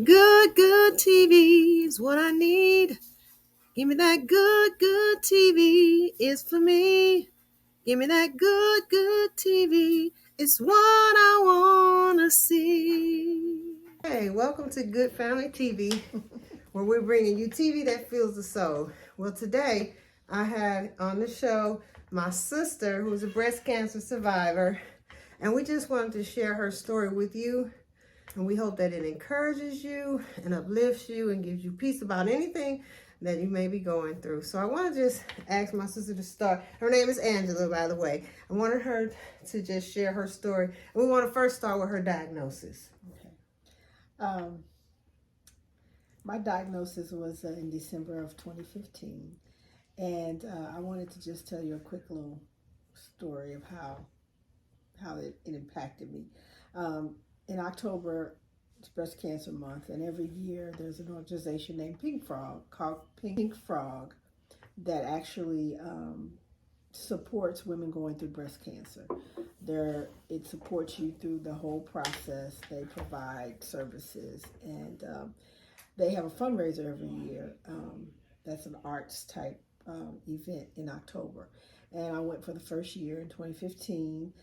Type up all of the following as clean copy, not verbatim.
Good TV is what I need. Give me that good TV. It's for me. Give me that good TV. It's what I want to see. Hey, welcome to Good Family TV, where we're bringing you TV that fills the soul. Well, today I had on the show my sister, who's a breast cancer survivor, and we just wanted to share her story with you. And we hope that it encourages you and uplifts you and gives you peace about anything that you may be going through. So I want to just ask my sister to start. Her name is Angela, by the way. I wanted her to just share her story. And we want to first start with her diagnosis. Okay. My diagnosis was in December of 2015. And I wanted to just tell you a quick little story of how it impacted me. In October, it's Breast Cancer Month, and every year there's an organization named Pink Frog, called Pink Frog, that actually supports women going through breast cancer. It supports you through the whole process. They provide services, and they have a fundraiser every year. That's an arts type event in October. And I went for the first year in 2015.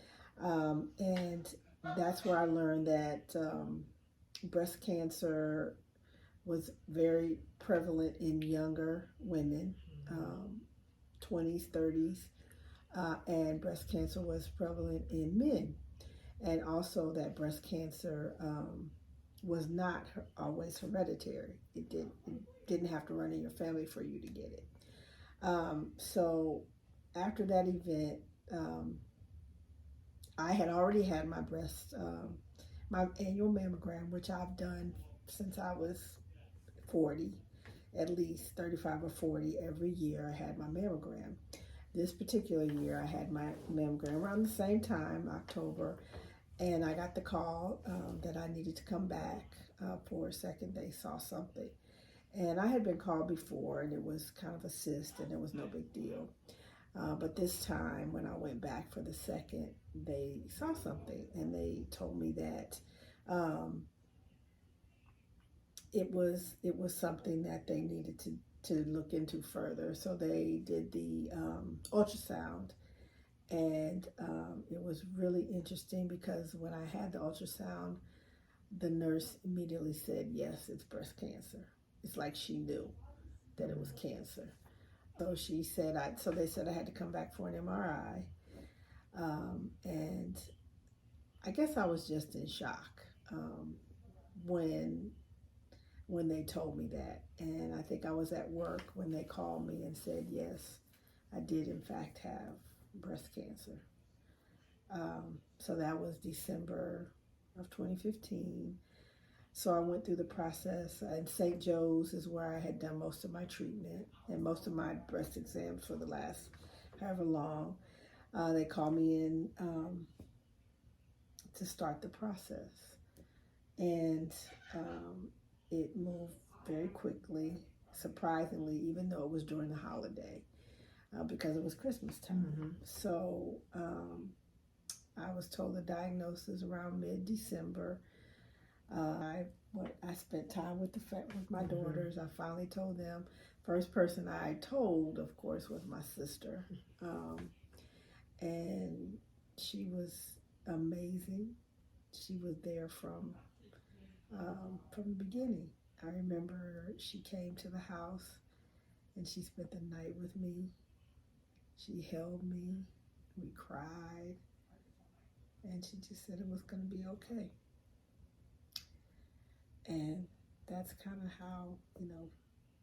And that's where I learned that breast cancer was very prevalent in younger women, 20s, 30s, and breast cancer was prevalent in men. And also that breast cancer was not always hereditary. It didn't have to run in your family for you to get it. So after that event, I had already had my annual mammogram, which I've done since I was 40, at least 35 or 40 every year. I had my mammogram. This particular year, I had my mammogram around the same time, October, and I got the call that I needed to come back for a second. They saw something. And I had been called before, and it was kind of a cyst, and it was no big deal. But this time, when I went back for the second, they saw something, and they told me that it was something that they needed to look into further. So they did the ultrasound, and it was really interesting because when I had the ultrasound, the nurse immediately said, "Yes, it's breast cancer." It's like she knew that it was cancer. So she said, so they said I had to come back for an MRI. And I guess I was just in shock when they told me that. And I think I was at work when they called me and said, yes, I did in fact have breast cancer. So that was December of 2015. So I went through the process, and St. Joe's is where I had done most of my treatment and most of my breast exams for the last however long. They called me in to start the process. And it moved very quickly, surprisingly, even though it was during the holiday, because it was Christmas time. Mm-hmm. So I was told the diagnosis around mid-December. I spent time with my daughters. I finally told them. First person I told, of course, was my sister, and she was amazing. She was there from the beginning. I remember she came to the house and she spent the night with me. She held me. We cried, and she just said it was going to be okay. And that's kind of how,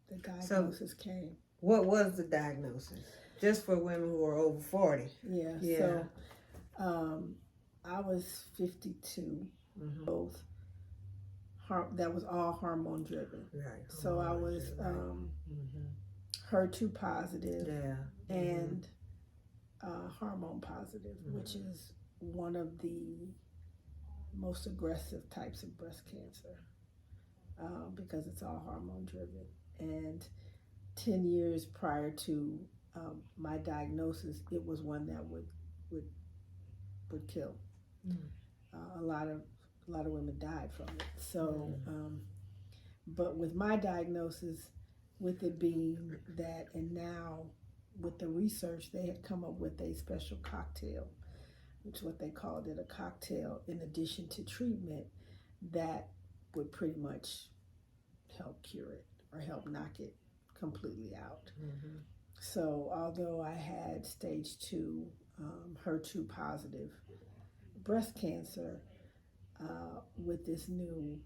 the diagnosis came. What was the diagnosis? Just for women who are over 40. Yeah. So I was 52. Mm-hmm. Both. That was all hormone driven. Right. So I was HER2 positive. Yeah. And hormone positive, which is one of the most aggressive types of breast cancer. Because it's all hormone driven. And 10 years prior to my diagnosis, it was one that would kill. A lot of women died from it. So But with my diagnosis, with it being that, and now with the research, they had come up with a special cocktail, which is what they called it, a cocktail in addition to treatment that would pretty much help cure it or help knock it completely out. Mm-hmm. So although I had stage 2 HER2 positive breast cancer, with this new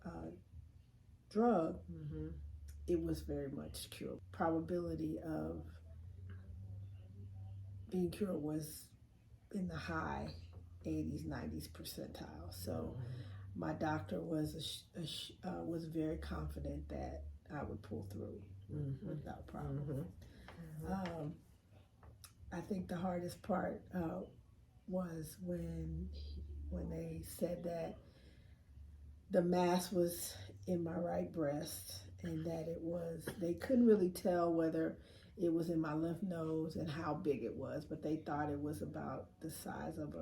uh, drug, Mm-hmm. it was very much cured. Probability of being cured was in the high 80s, 90s percentile. So my doctor was very confident that I would pull through Mm-hmm. without problem. Mm-hmm. Um, I think the hardest part was when they said that the mass was in my right breast and that they couldn't really tell whether it was in my lymph nodes and how big it was, but they thought it was about the size of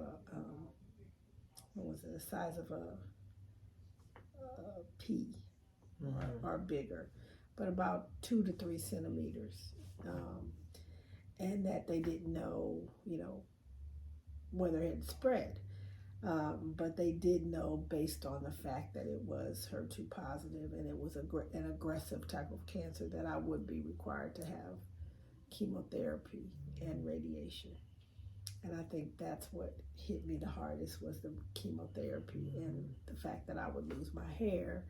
what was it, the size of a pea, or bigger, but about 2 to 3 centimeters. And that they didn't know, whether it had spread. But they did know based on the fact that it was HER2 positive and it was an aggressive type of cancer that I would be required to have chemotherapy and radiation. And I think that's what hit me the hardest was the chemotherapy and the fact that I would lose my hair.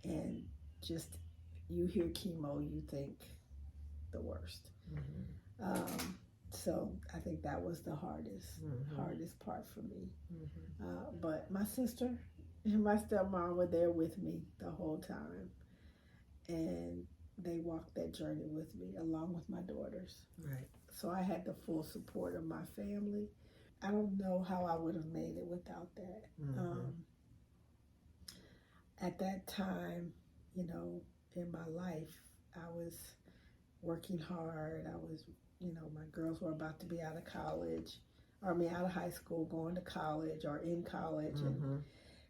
And just, you hear chemo, you think the worst. So I think that was the hardest part for me. But my sister and my stepmom were there with me the whole time, and they walked that journey with me along with my daughters. Right. So I had the full support of my family. I don't know how I would have made it without that. At that time, in my life, I was working hard. I was, my girls were about to be out of college, out of high school, going to college or in college,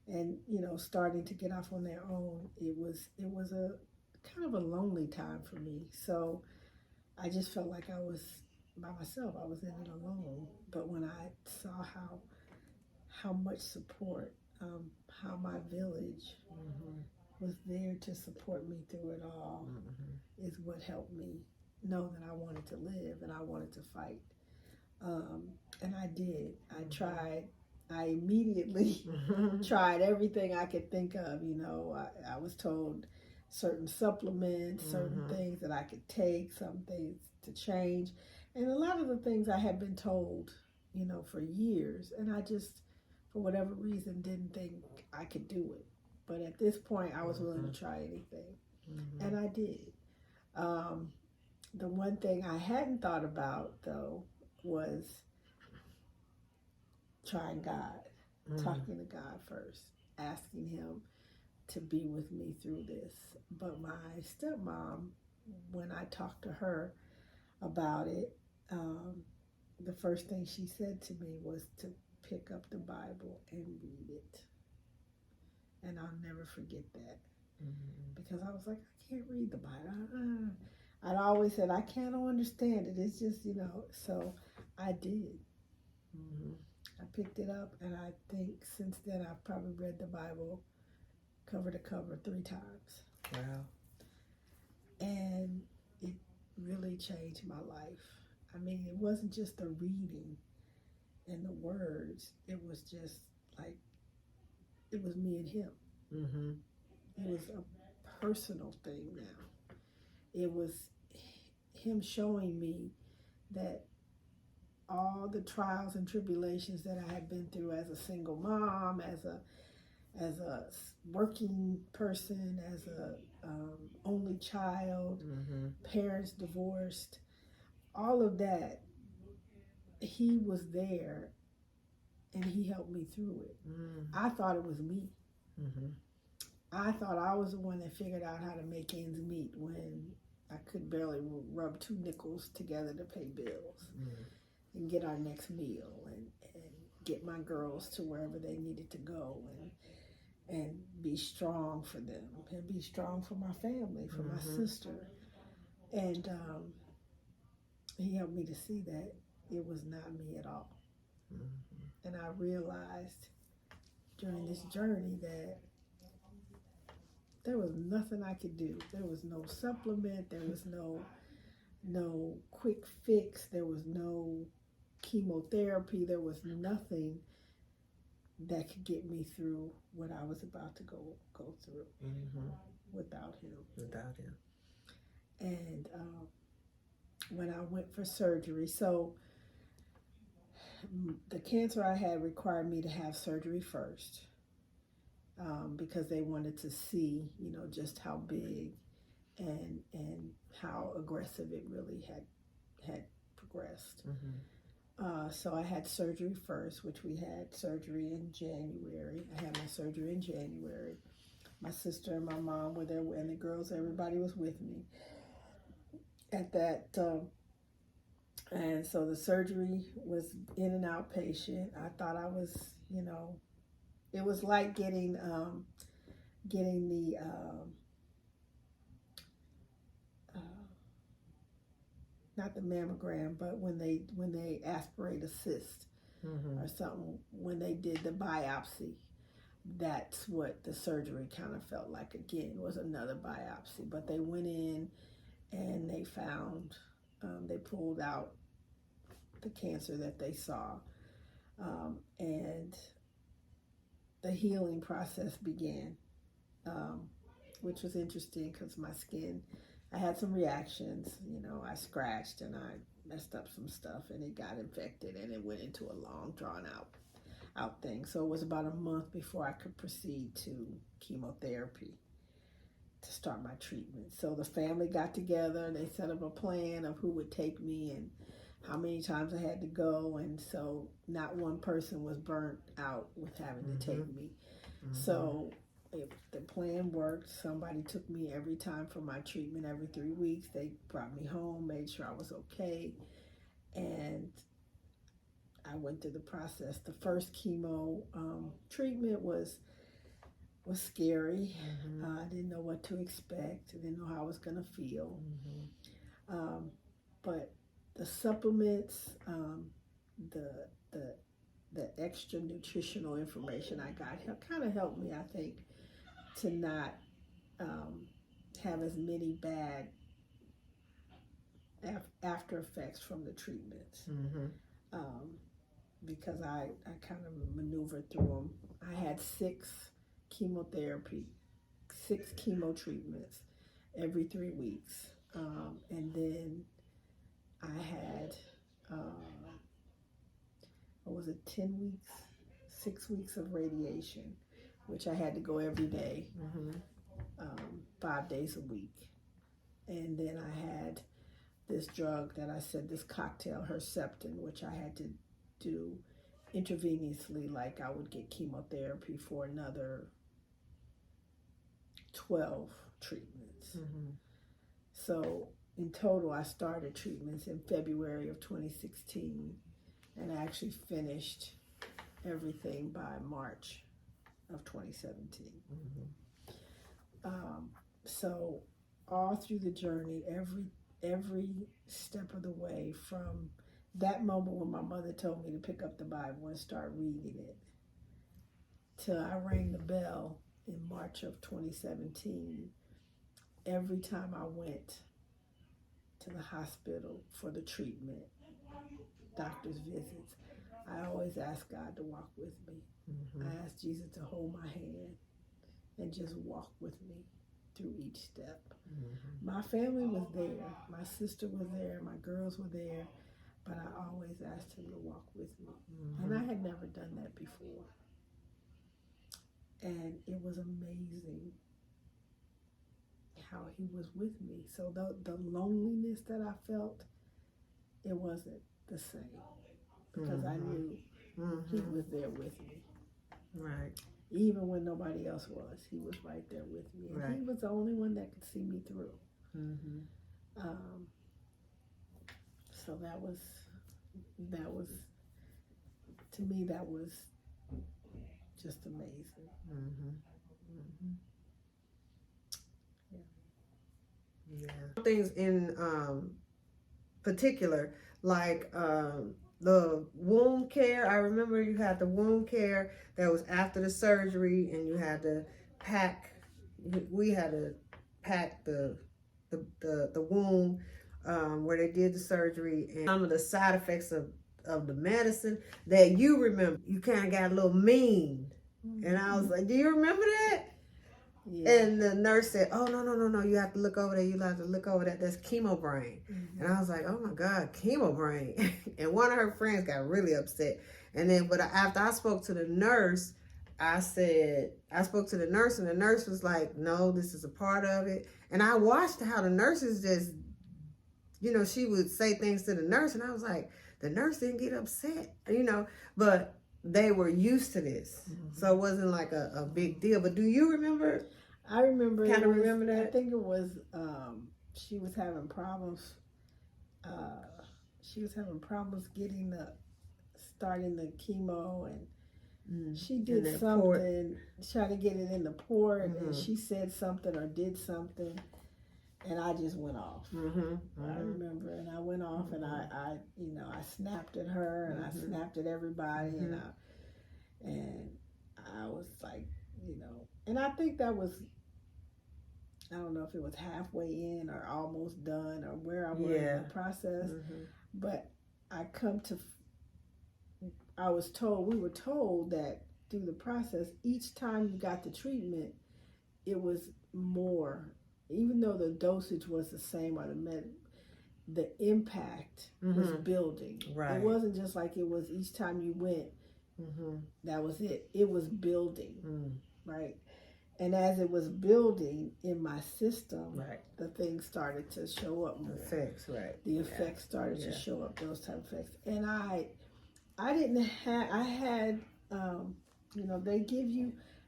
and starting to get off on their own. It was a kind of a lonely time for me. So I just felt like I was by myself. I was in it alone. But when I saw how much support, how my village was there to support me through it all, is what helped me know that I wanted to live and I wanted to fight. And I did. I tried. I immediately tried everything I could think of. I was told certain supplements, certain things that I could take, some things to change. And a lot of the things I had been told, for years. And I just, for whatever reason, didn't think I could do it. But at this point, I was willing to try anything. And I did. The one thing I hadn't thought about, though, was trying God, talking to God first, asking Him to be with me through this. But my stepmom, when I talked to her about it, the first thing she said to me was to pick up the Bible and read it. And I'll never forget that. Because I was like, I can't read the Bible. I'd always said, I can't understand it. It's just, so I did. I picked it up, and I think since then I've probably read the Bible cover to cover 3 times. Wow. And it really changed my life. I mean, it wasn't just the reading and the words. It was just like, it was me and Him. It was a personal thing now. It was Him showing me that all the trials and tribulations that I had been through as a single mom, as a working person, as a only child, parents divorced, all of that, He was there and He helped me through it. I thought it was me. I thought I was the one that figured out how to make ends meet when I could barely rub 2 nickels together to pay bills and get our next meal and get my girls to wherever they needed to go. and be strong for them and be strong for my family, for my sister. And he helped me to see that it was not me at all. And I realized during this journey that there was nothing I could do. There was no supplement, there was no quick fix, there was no chemotherapy, there was nothing that could get me through what I was about to go through without him. Without him. And when I went for surgery, so the cancer I had required me to have surgery first, because they wanted to see, just how big and how aggressive it really had progressed. So I had surgery first, which we had surgery in January. I had my surgery in January. My sister and my mom were there, and the girls, everybody was with me at that. And so the surgery was in and outpatient. I thought I was, it was like getting the not the mammogram, but when they aspirate a cyst or something, when they did the biopsy, that's what the surgery kind of felt like. Again, was another biopsy, but they went in and they found, they pulled out the cancer that they saw, and the healing process began, which was interesting because my skin, I had some reactions. I scratched and I messed up some stuff and it got infected and it went into a long drawn out thing. So it was about a month before I could proceed to chemotherapy to start my treatment. So the family got together and they set up a plan of who would take me and how many times I had to go. And so not one person was burnt out with having to take me. So the plan worked. Somebody took me every time for my treatment every 3 weeks. They brought me home, made sure I was okay. And I went through the process. The first chemo treatment was scary. I didn't know what to expect. I didn't know how I was going to feel. But the supplements, the extra nutritional information I got kind of helped me, I think, to not have as many bad after effects from the treatments. Because I kind of maneuvered through them. I had 6 chemo treatments every 3 weeks. And then I had, 10 weeks, 6 weeks of radiation, which I had to go every day, 5 days a week. And then I had this drug that I said, this cocktail, Herceptin, which I had to do intravenously, like I would get chemotherapy for another 12 treatments. So in total, I started treatments in February of 2016, and I actually finished everything by March of 2017. So all through the journey, every step of the way, from that moment when my mother told me to pick up the Bible and start reading it, till I rang the bell in March of 2017, every time I went to the hospital for the treatment, doctor's visits, I always asked God to walk with me. I asked Jesus to hold my hand and just walk with me through each step. My family was there. My sister was there. My girls were there. But I always asked him to walk with me. And I had never done that before. And it was amazing how he was with me. So the loneliness that I felt, it wasn't the same. Because I knew he was there with me. Right. Even when nobody else was, he was right there with me. And he was the only one that could see me through. So that was, to me, that was just amazing. Mm-hmm. Yeah. Things in particular, like the wound care. I remember you had the wound care that was after the surgery, and you had to pack. We had to pack the wound where they did the surgery, and some of the side effects of the medicine that you remember. You kind of got a little mean, and I was like, "Do you remember that?" Yeah. And the nurse said, "Oh, no, you have to look over there. You have to look over that. That's chemo brain." Mm-hmm. And I was like, "Oh my God, chemo brain." And one of her friends got really upset. And then, but after I spoke to the nurse, I spoke to the nurse, and the nurse was like, "No, this is a part of it." And I watched how the nurses just, she would say things to the nurse, and I was like, the nurse didn't get upset, but they were used to this. Mm-hmm. So it wasn't like a big deal. But do you remember? I remember. Remember that? I think it was, she was having problems. She was having problems starting the chemo, and she did something, trying to get it in the port, and she said something or did something. And I just went off. I remember, and I went off, and I snapped at her, and I snapped at everybody, and I was like, and I think that was, I don't know if it was halfway in or almost done or where I was in the process, but we were told that through the process, each time you got the treatment, it was more. Even though the dosage was the same, or the impact was building. Right. It wasn't just like it was each time you went, that was it. It was building, right? And as it was building in my system, right, the things started to show up more. Effects, right? The effects started to show up. Those type of effects, and I didn't have. I had,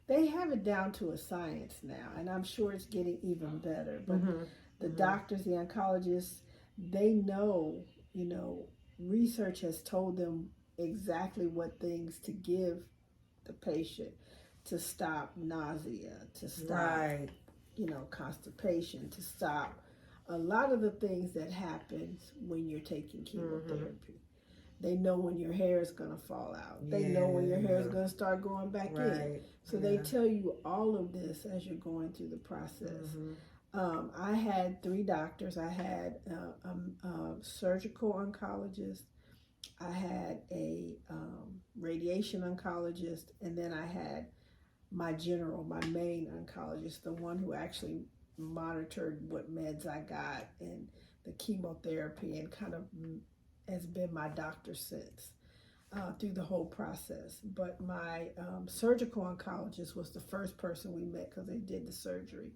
they have it down to a science now, and I'm sure it's getting even better. But the doctors, the oncologists, they know, research has told them exactly what things to give the patient to stop nausea, to stop, constipation, to stop a lot of the things that happens when you're taking chemotherapy. They know when your hair is going to fall out. They know when your hair is going to start growing back in. So they tell you all of this as you're going through the process. I had 3 doctors. I had a surgical oncologist. I had a radiation oncologist. And then I had my main oncologist, the one who actually monitored what meds I got and the chemotherapy, and kind of has been my doctor since through the whole process. But my surgical oncologist was the first person we met because they did the surgery.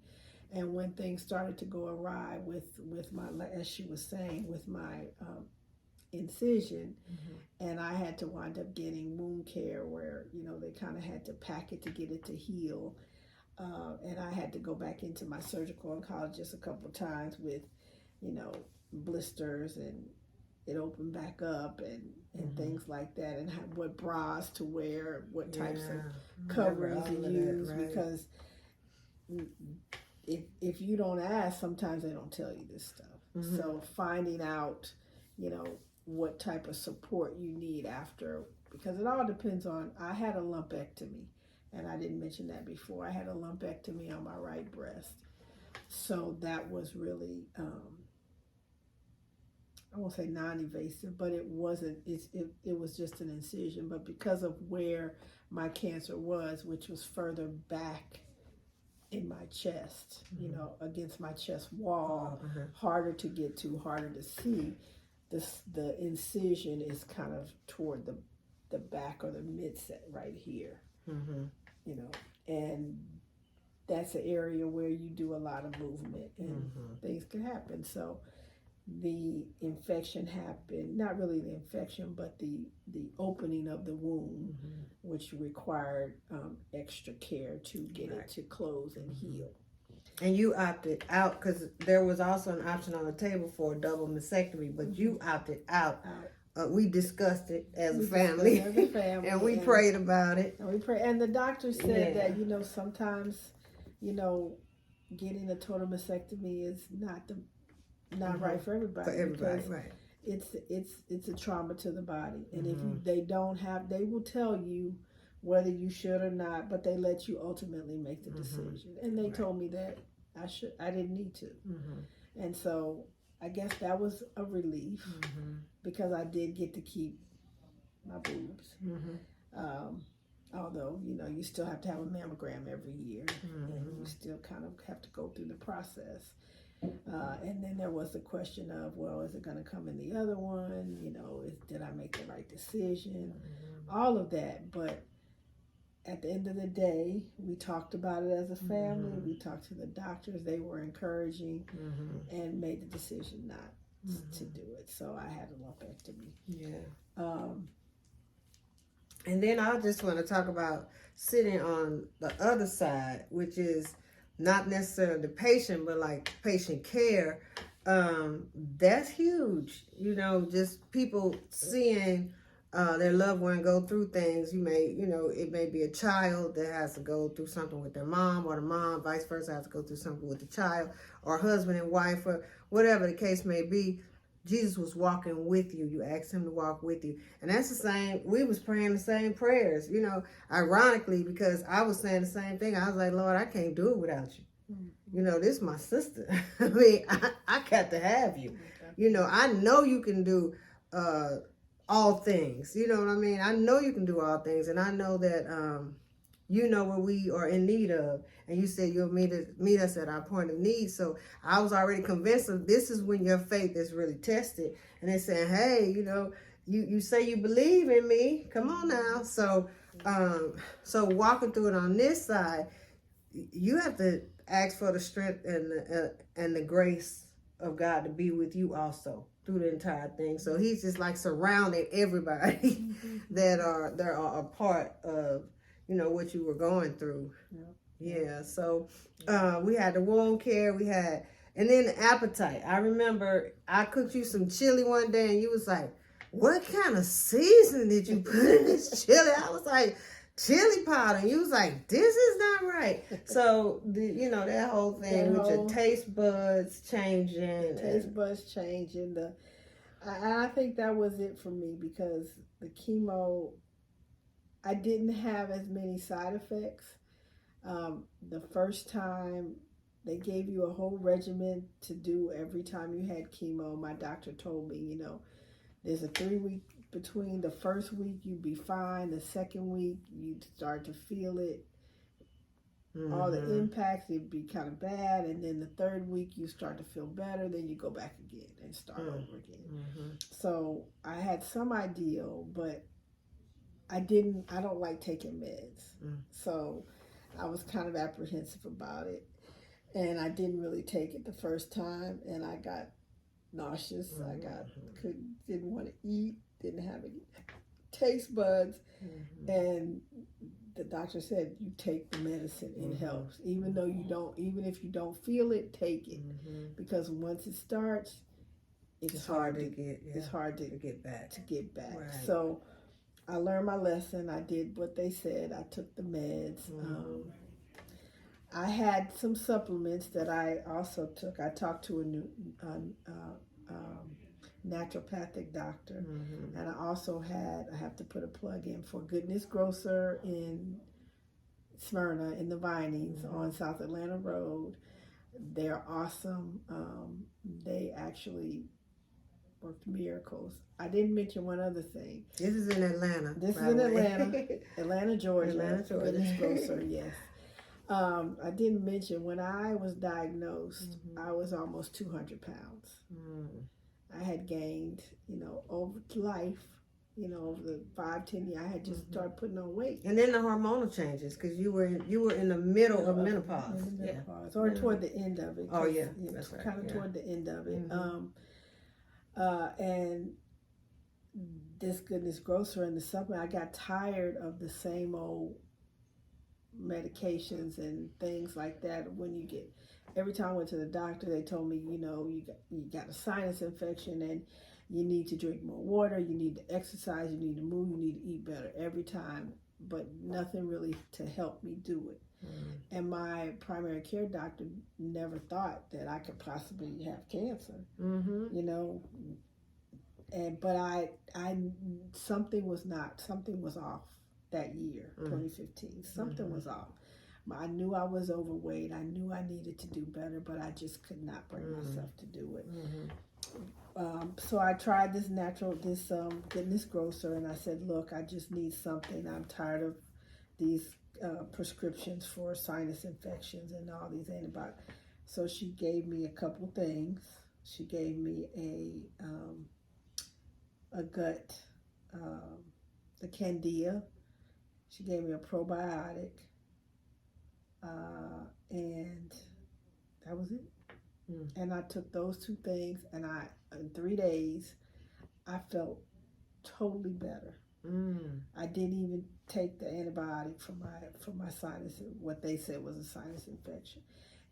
And when things started to go awry with my, as she was saying, with my incision, and I had to wind up getting wound care where, they kind of had to pack it to get it to heal. And I had to go back into my surgical oncologist a couple of times with, blisters, and it opened back up, and things like that, and what bras to wear, what types of coverings to use, right? Because if you don't ask, sometimes they don't tell you this stuff. So finding out, what type of support you need after, because it all depends on, I had a lumpectomy, and I didn't mention that before. I had a lumpectomy on my right breast. So that was really, I won't say non-invasive, but it wasn't, it was just an incision. But because of where my cancer was, which was further back in my chest, against my chest wall, harder to get to, harder to see, the incision is kind of toward the back or the midset right here, and that's an area where you do a lot of movement, and things can happen. So the infection happened, not really the infection, but the opening of the wound, which required extra care to get it to close and heal. And you opted out because there was also an option on the table for a double mastectomy, but you opted out. We discussed it as a family, and we prayed about it. And we prayed, and the doctor said that sometimes you know, getting a total mastectomy is not right for For everybody, everybody, because right. it's a trauma to the body, and if Mm-hmm. they don't have, they will tell you whether you should or not, but they let you ultimately make the decision. And they Right. told me that I didn't need to, and so I guess that was a relief, because I did get to keep my boobs. Um, Although, you still have to have a mammogram every year, and you still kind of have to go through the process. And then there was the question of, well, is it going to come in the other one? Did I make the right decision? All of that. But at the end of the day, we talked about it as a family. We talked to the doctors. They were encouraging, and made the decision not to do it. So I had a lumpectomy. Yeah. Um, And then I just want to talk about sitting on the other side, which is not necessarily the patient, but like patient care. That's huge. Just people seeing their loved one go through things. It may be a child that has to go through something with their mom, or the mom, vice versa, has to go through something with the child, or husband and wife, or whatever the case may be. Jesus was walking with you. You asked him to walk with you. And that's the same, we was praying the same prayers, ironically, because I was saying the same thing. I was like, Lord, I can't do it without you. This is my sister. I mean, I got to have you. I know you can do all things. You know what I mean? I know you can do all things. And I know that you know what we are in need of. And you said you'll meet us at our point of need. So I was already convinced of this is when your faith is really tested. And they're saying, hey, you say you believe in me. Come on now. So walking through it on this side, you have to ask for the strength and the grace of God to be with you also through the entire thing. So he's just like surrounding everybody that are a part of what you were going through. Yeah. So we had the wound care, and then the appetite. I remember I cooked you some chili one day, and you was like, what kind of seasoning did you put in this chili? I was like, chili powder. And you was like, this is not right. So that whole thing with your taste buds changing. I think that was it for me, because the chemo, I didn't have as many side effects. The first time they gave you a whole regimen to do every time you had chemo. My doctor told me, there's a 3-week between. The first week you'd be fine. The second week you'd start to feel it. All the impacts, it'd be kind of bad. And then the third week you start to feel better. Then you go back again and start over again. So I had some ideal, but I don't like taking meds. So I was kind of apprehensive about it. And I didn't really take it the first time, and I got nauseous. I didn't want to eat, didn't have any taste buds. And the doctor said, you take the medicine, it helps. Even if you don't feel it, take it. Because once it starts, it's hard to get back. Right. So I learned my lesson. I did what they said. I took the meds. I had some supplements that I also took. I talked to a naturopathic doctor, and I have to put a plug in for Goodness Grocer in Smyrna in the Vinings on South Atlanta Road. They're awesome. They actually worked miracles. I didn't mention one other thing. This is in Atlanta. Atlanta, Georgia. Goodness Grocer, yes. I didn't mention, when I was diagnosed, I was almost 200 pounds. I had gained, over life, over the 5-10 years, I had just started putting on weight. And then the hormonal changes, because you were in the middle of menopause. In the menopause, or toward the end of it. Oh yeah, that's right. Kind of toward the end of it. And this Goodness Grocer and the supplement, I got tired of the same old medications and things like that. Every time I went to the doctor, they told me, you got a sinus infection, and you need to drink more water, you need to exercise, you need to move, you need to eat better every time, but nothing really to help me do it. And my primary care doctor never thought that I could possibly have cancer. You know, but I something was off that year, 2015. Something was off. I knew I was overweight. I knew I needed to do better, but I just could not bring myself to do it. So I tried getting this Grocer, and I said, look, I just need something. I'm tired of these prescriptions for sinus infections and all these antibiotics. So she gave me a couple things. She gave me a gut, the Candida. She gave me a probiotic, and that was it. And I took those two things, and in 3 days, I felt totally better. I didn't even take the antibiotic for my sinus, what they said was a sinus infection,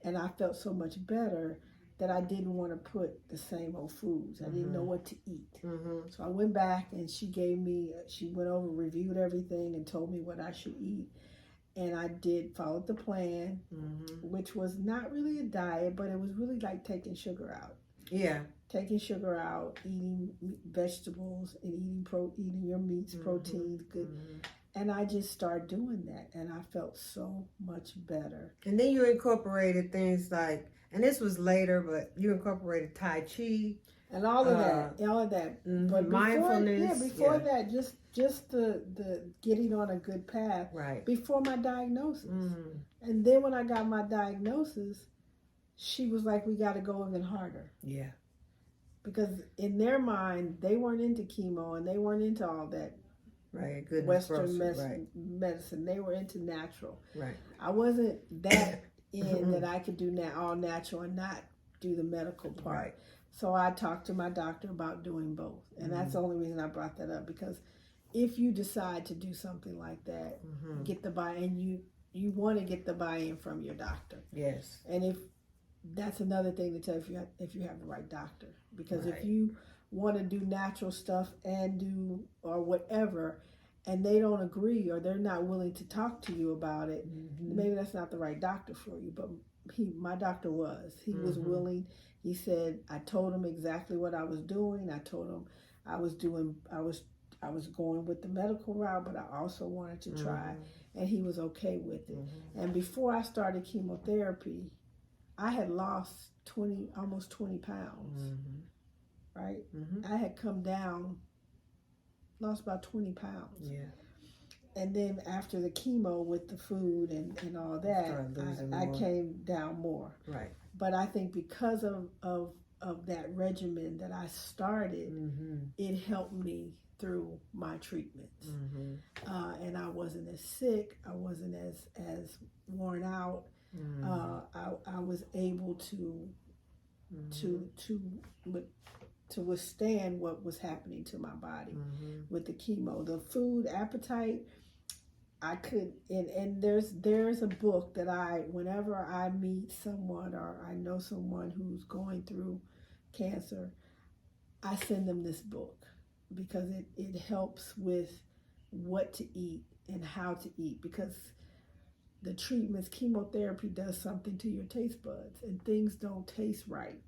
and I felt so much better that I didn't want to put the same old foods. I didn't know what to eat. So I went back, and she went over, reviewed everything, and told me what I should eat. And I did follow the plan, which was not really a diet, but it was really like taking sugar out. Yeah. Taking sugar out, eating vegetables, and eating your meats, proteins, good. And I just started doing that, and I felt so much better. And then you incorporated things like, and this was later, but you incorporated Tai Chi. And all of that. But mindfulness. Before that, just the getting on a good path. Right. Before my diagnosis. And then when I got my diagnosis, she was like, we got to go even harder. Yeah. Because in their mind, they weren't into chemo, and they weren't into all that Western medicine. They were into natural. Right. I wasn't that that I could do all natural and not do the medical part. Right. So I talked to my doctor about doing both. And that's the only reason I brought that up, because if you decide to do something like that, get the buy-in, you want to get the buy-in from your doctor. Yes. And if that's another thing to tell if you have the right doctor. Because if you want to do natural stuff or whatever, and they don't agree, or they're not willing to talk to you about it, maybe that's not the right doctor for you. But my doctor was. He was willing. He said, I told him exactly what I was doing. I told him I was going with the medical route, but I also wanted to try, and he was okay with it. And before I started chemotherapy, I had lost almost 20 pounds, right? I had come down, lost about 20 pounds. Yeah. And then after the chemo with the food and all that, I came down more. Right. But I think because of that regimen that I started, it helped me through my treatments. And I wasn't as sick. I wasn't as worn out. I was able to withstand what was happening to my body with the chemo. The food appetite, I could, and there's a book that whenever I meet someone or I know someone who's going through cancer, I send them this book, because it helps with what to eat and how to eat, because the treatments, chemotherapy does something to your taste buds, and things don't taste right.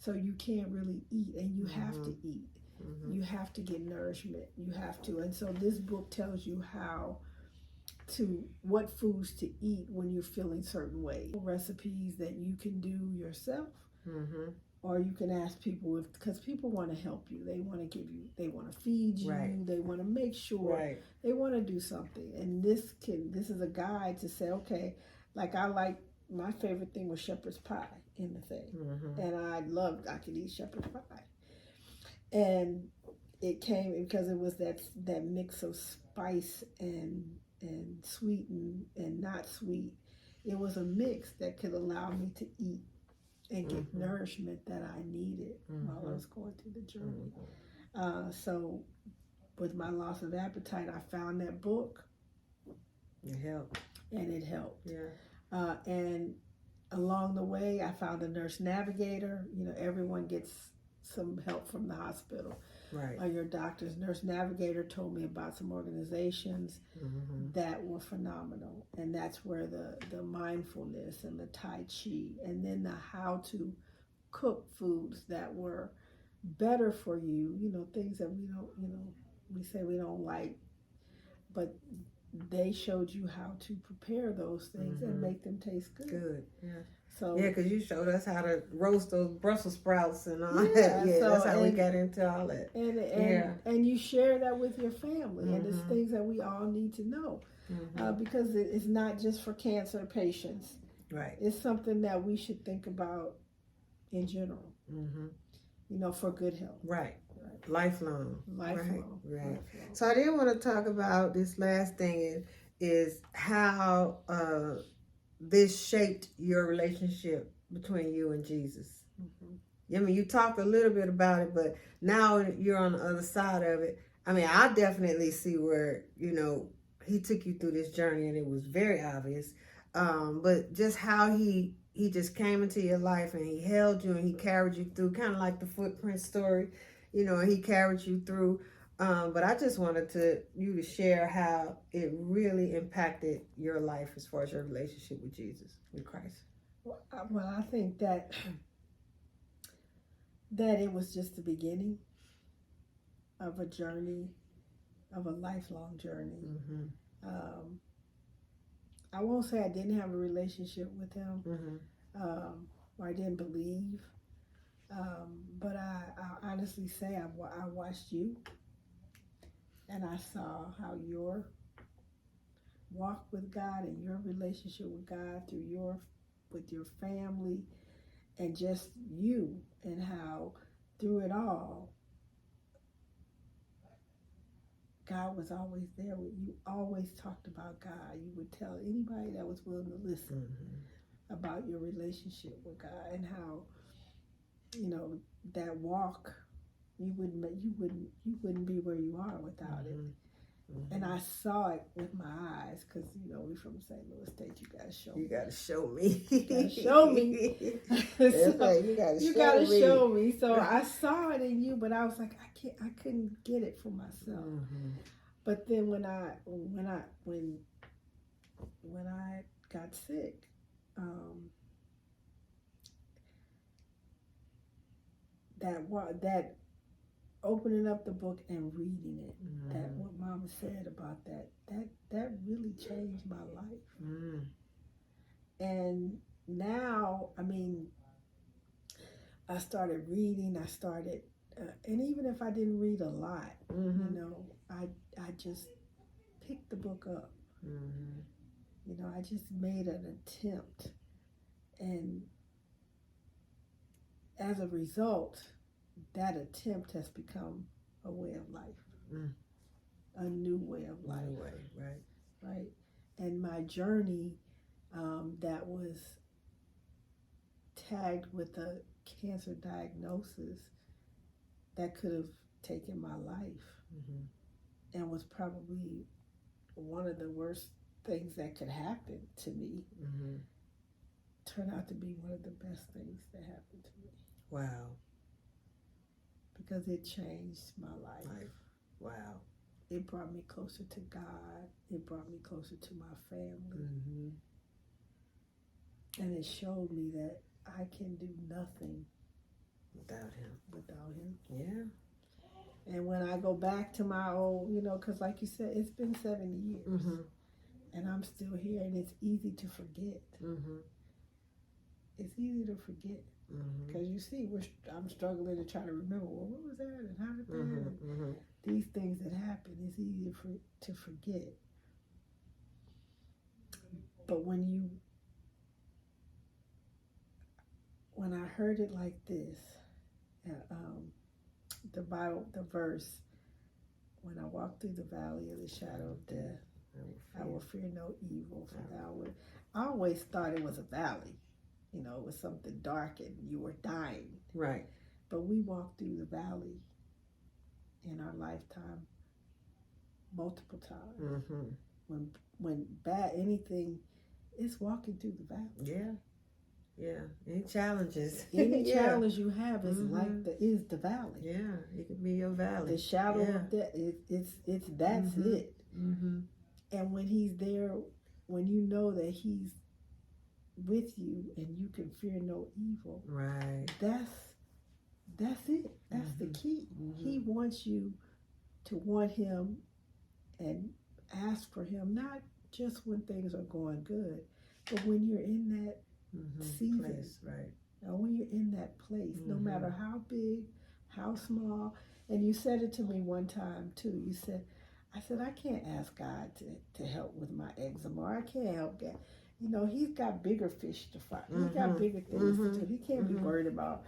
So you can't really eat, and you have to eat. You have to get nourishment. You have to. And so this book tells you what foods to eat when you're feeling certain ways. Recipes that you can do yourself, or you can ask people, because people want to help you. They want to feed you. Right. They want to make sure. Right. They want to do something. And this is a guide to say, okay, my favorite thing was shepherd's pie in the thing. And I could eat shepherd's pie. And it came because it was that mix of spice and sweet and not sweet. It was a mix that could allow me to eat and get nourishment that I needed while I was going through the journey. So with my loss of appetite, I found that book. It helped. And it helped. Yeah. And along the way, I found a nurse navigator. Everyone gets some help from the hospital. Right. Your doctor's nurse navigator told me about some organizations that were phenomenal, and that's where the mindfulness and the Tai Chi, and then the how to cook foods that were better for you. Things that we don't, we say we don't like, but they showed you how to prepare those things and make them taste good. Good. Yeah. So yeah, because you showed us how to roast those Brussels sprouts and all yeah, that. Yeah, so, that's how we got into all that. And you share that with your family, and it's things that we all need to know, because it's not just for cancer patients. Right. It's something that we should think about in general. For good health. Right. Lifelong. Lifelong. Right. So I did want to talk about this last thing is how this shaped your relationship between you and Jesus. I mean, you talked a little bit about it, but now you're on the other side of it. I mean, I definitely see where, he took you through this journey, and it was very obvious. But just how he just came into your life, and he held you, and he carried you through, kind of like the footprint story, and he carried you through. But I just wanted you to share how it really impacted your life as far as your relationship with Jesus, with Christ. Well, I think that it was just the beginning of a journey, of a lifelong journey. I won't say I didn't have a relationship with him, or I didn't believe, but I honestly say I watched you, and I saw how your walk with God and your relationship with God with your family, and just you, and how through it all, God was always there with you. Always talked about God. You would tell anybody that was willing to listen about your relationship with God, and how that walk, you wouldn't be where you are without it. And I saw it with my eyes, because we from St. Louis State. You gotta show me. You gotta show me. You gotta show me. So, you gotta show me. So I saw it in you, but I was like, I couldn't get it for myself. But then when I got sick, that opening up the book and reading it, that what Mama said about that really changed my life. And now, I mean, I started reading. And even if I didn't read a lot, I just picked the book up. I just made an attempt, and as a result, that attempt has become a way of life, a new way of life. New way, right. And my journey, that was tagged with a cancer diagnosis that could have taken my life, and was probably one of the worst things that could happen to me, turned out to be one of the best things that happened to me. Wow. Because it changed my life. Wow. It brought me closer to God. It brought me closer to my family. And it showed me that I can do nothing without him. Yeah. And when I go back to my old, because like you said, it's been 7 years. And I'm still here, and it's easy to forget. It's easy to forget. Because you see, I'm struggling to try to remember, well, what was that, and how did that, these things that happen, it's easy to forget. But when I heard it like this, the Bible, the verse, when I walk through the valley of the shadow of death, I will fear no evil, for thou would. I always thought it was a valley. It was something dark and you were dying. Right. But we walk through the valley in our lifetime multiple times. When bad anything, it's walking through the valley. Yeah. Yeah. Any challenges? Any Yeah. challenge you have is like the valley. Yeah, it could be your valley. The shadow of that, it's that's it. Mm-hmm. And when he's there, when you know that he's with you and you can fear no evil, Right. that's it. That's the key. He wants you to want him and ask for him, not just when things are going good, but when you're in that season, place, right? or when you're in that place, no matter how big, how small. And you said it to me one time too. You said, I said, I can't ask God to help with my eczema. Or I can't help God. You know, he's got bigger fish to fry. He's got bigger things to do. He can't be worried about,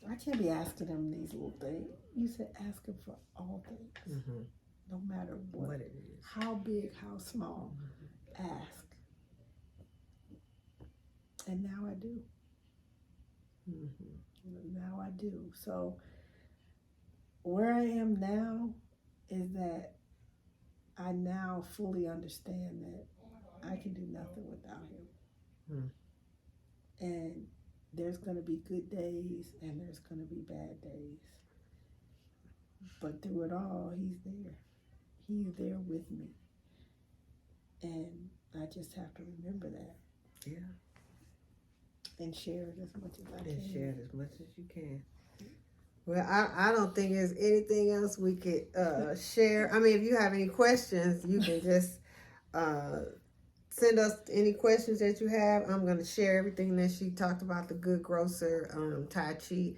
I can't be asking him these little things. You said ask him for all things. No matter what it is. How big, how small. Ask. And now I do. Now I do. So where I am now is that I now fully understand that I can do nothing without him. And there's going to be good days and there's going to be bad days. But through it all, he's there. He's there with me. And I just have to remember that. Yeah. And share it as much as I can. And share it as much as you can. Well, I don't think there's anything else we could share. I mean, if you have any questions, you can just send us any questions that you have. I'm going to share everything that she talked about, the Good Grocer, Tai Chi,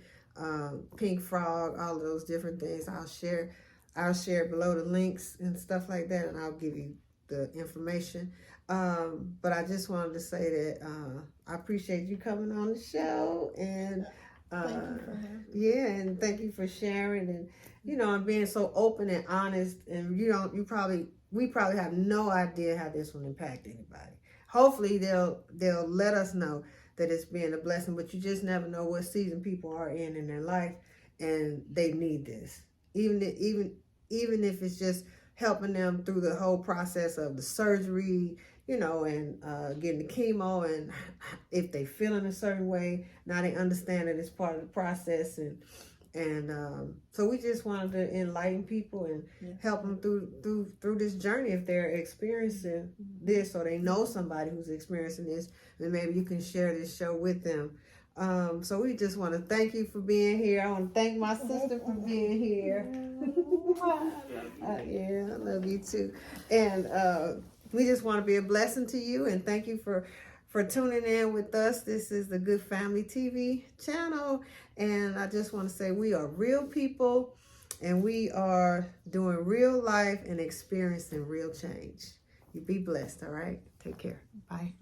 Pink Frog, all of those different things. I'll share below the links and stuff like that, and I'll give you the information. But I just wanted to say that I appreciate you coming on the show, and thank you for having me. Yeah, and thank you for sharing, and and being so open and honest. And we probably have no idea how this will impact anybody. Hopefully they'll let us know that it's being a blessing, but you just never know what season people are in their life, and they need this. Even if it's just helping them through the whole process of the surgery, and getting the chemo, and if they feel in a certain way, now they understand that it's part of the process, and so we just wanted to enlighten people and help them through this journey if they're experiencing this, or they know somebody who's experiencing this, then maybe you can share this show with them. So we just want to thank you for being here. I want to thank my sister for being here. Yeah, I love you too. And we just want to be a blessing to you, and thank you for tuning in with us. This is the Good Family TV channel, and I just want to say we are real people, and we are doing real life and experiencing real change. You be blessed, all right? Take care. Bye.